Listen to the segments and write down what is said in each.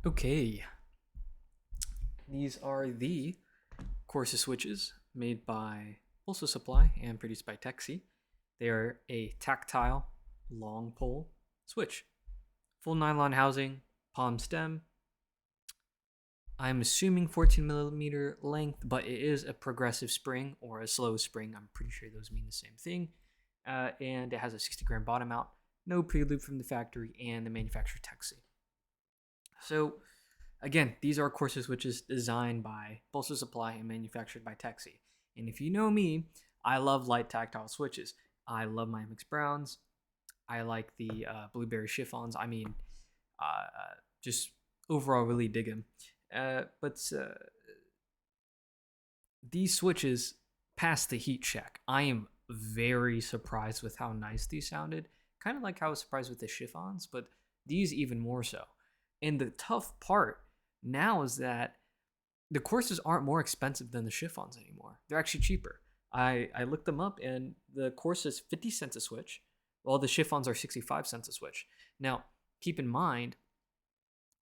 Okay, these are the Corsa switches made by Bolsa Supply and produced by Tecsee. They are a tactile long pole switch, full nylon housing, palm stem. I'm assuming 14 millimeter length, but it is a progressive spring or a slow spring. I'm pretty sure those mean the same thing. And it has a 60-gram bottom out, no pre-lube from the factory, and the manufacturer Tecsee. So again, these are Corsa switches designed by Bolsa Supply and manufactured by Tecsee. And if you know me, I love light tactile switches. I love my mixed browns. I like the Blueberry Chiffons. I mean, just overall really dig them. But these switches passed the heat check. I am very surprised with how nice these sounded. Kind of like how I was surprised with the Chiffons, but these even more so. And the tough part now is that the Corsas aren't more expensive than the Chiffons anymore. They're actually cheaper. I looked them up, and the Corsa is 50 cents a switch, while the Chiffons are 65 cents a switch. Now, keep in mind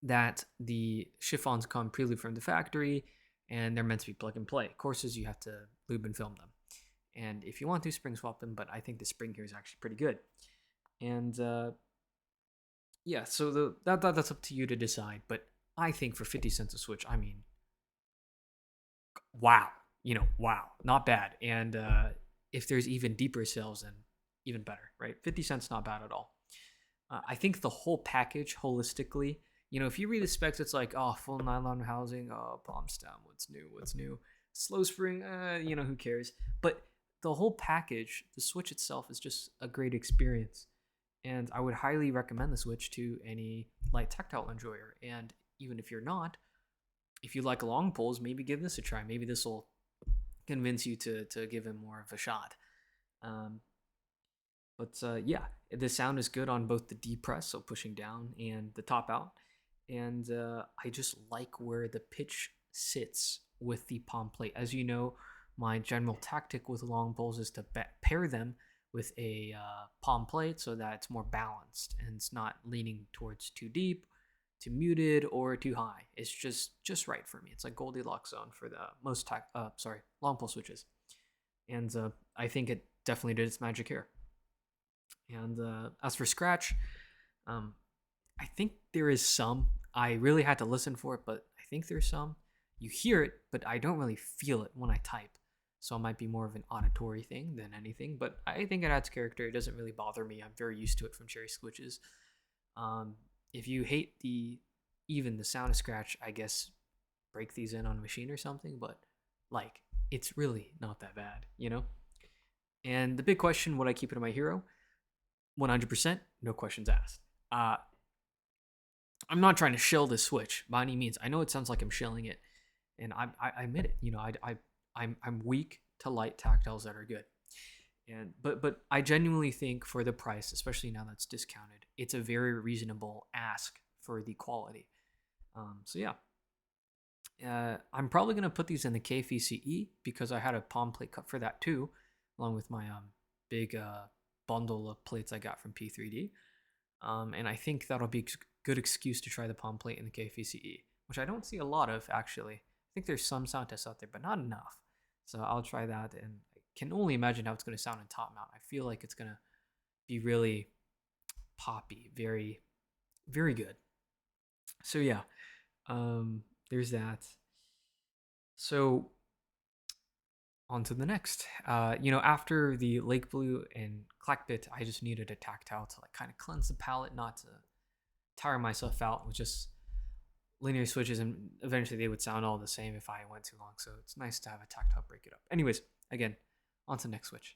that the Chiffons come pre-lubed from the factory, and they're meant to be plug and play. Corsas, you have to lube and film them. And if you want to, spring swap them, but I think the spring here is actually pretty good. And yeah, so that's up to you to decide. But I think for 50 cents a switch, I mean, wow. Wow. Not bad. And if there's even deeper sales, then even better, right? 50 cents, not bad at all. I think the whole package holistically, if you read the specs, it's like, oh, full nylon housing, oh, palm stem, what's new? Slow spring, who cares? But the whole package, the switch itself is just a great experience. And I would highly recommend the switch to any light tactile enjoyer. And even if you're not, if you like long poles, maybe give this a try. Maybe this will convince you to give him more of a shot. Yeah, the sound is good on both the depress, so pushing down, and the top out. And I just like where the pitch sits with the palm plate. As you know, my general tactic with long poles is to pair them with a palm plate so that it's more balanced and it's not leaning towards too deep, too muted, or too high. It's just right for me. It's like Goldilocks zone for the most long pole switches. And I think it definitely did its magic here. And as for scratch, I think there is some. I really had to listen for it, but I think there's some. You hear it, but I don't really feel it when I type. So it might be more of an auditory thing than anything, but I think it adds character. It doesn't really bother me. I'm very used to it from cherry switches. If you hate even the sound of scratch, I guess break these in on a machine or something, but like it's really not that bad, And the big question, would I keep it in my Hero? 100%, no questions asked. I'm not trying to shill this switch by any means. I know it sounds like I'm shilling it, and I admit it. I'm weak to light tactiles that are good, but I genuinely think for the price, especially now that's discounted, it's a very reasonable ask for the quality. So yeah, I'm probably gonna put these in the KFCE because I had a palm plate cut for that too, along with my big bundle of plates I got from P3D. And I think that'll be a good excuse to try the palm plate in the KFCE, which I don't see a lot of actually. I think there's some sound tests out there, but not enough. So I'll try that, and I can only imagine how it's going to sound in top mount. I feel like it's going to be really poppy, very, very good. So yeah, there's that. So on to the next. After the Lake Blue and Clackbit, I just needed a tactile to like kind of cleanse the palette, not to tire myself out with just linear switches, and eventually they would sound all the same if I went too long. So it's nice to have a tactile break it up. Anyways, again, on to the next switch.